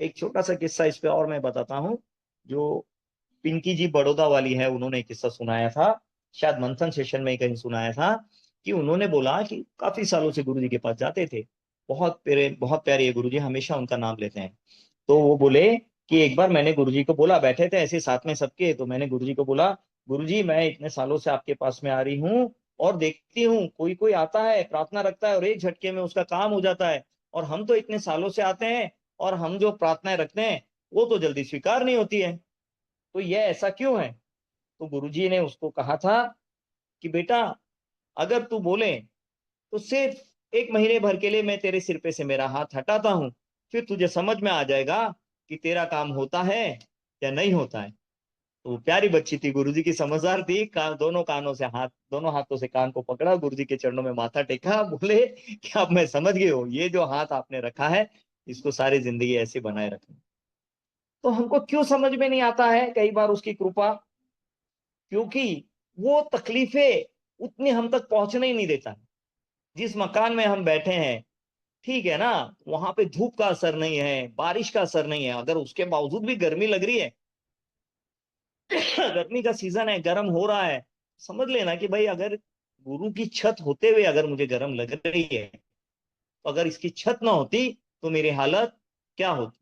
एक छोटा सा किस्सा इस पे और मैं बताता हूँ। जो पिंकी जी बड़ौदा वाली है, उन्होंने एक किस्सा सुनाया था, शायद मंथन सेशन में ही कहीं सुनाया था, कि उन्होंने बोला कि काफी सालों से गुरु जी के पास जाते थे, बहुत प्यारे ये गुरु जी, हमेशा उनका नाम लेते हैं। तो वो बोले कि एक बार मैंने गुरु जी को बोला, बैठे थे ऐसे साथ में सबके, तो मैंने गुरु जी को बोला, गुरु जी मैं इतने सालों से आपके पास में आ रही हूँ और देखती हूँ कोई कोई आता है प्रार्थना रखता है और एक झटके में उसका काम हो जाता है, और हम तो इतने सालों से आते हैं और हम जो प्रार्थनाएं रखते हैं वो तो जल्दी स्वीकार नहीं होती है, तो ये ऐसा क्यों है? तो गुरुजी ने उसको कहा था कि बेटा, अगर तू बोले तो सिर्फ एक महीने भर के लिए मैं तेरे सिर पे से मेरा हाथ हटाता हूं, फिर तुझे समझ में आ जाएगा कि तेरा काम होता है या नहीं होता है। तो वो प्यारी बच्ची थी, गुरुजी की समझदार थी, दोनों कानों से हाथ, दोनों हाथों से कान को पकड़ा, गुरुजी के चरणों में माथा टेका, बोले कि अब मैं समझ गई हूँ, ये जो हाथ आपने रखा है इसको सारी जिंदगी ऐसे बनाए रखना। तो हमको क्यों समझ में नहीं आता है कई बार उसकी कृपा? क्योंकि वो तकलीफें उतनी हम तक पहुंचने ही नहीं देता। जिस मकान में हम बैठे हैं, ठीक है ना, वहां पे धूप का असर नहीं है, बारिश का असर नहीं है, अगर उसके बावजूद भी गर्मी लग रही है, गर्मी का सीजन है, गर्म हो रहा है, समझ लेना कि भाई अगर गुरु की छत होते हुए अगर मुझे गर्म लग रही है, तो अगर इसकी छत ना होती तो मेरी हालत क्या होती।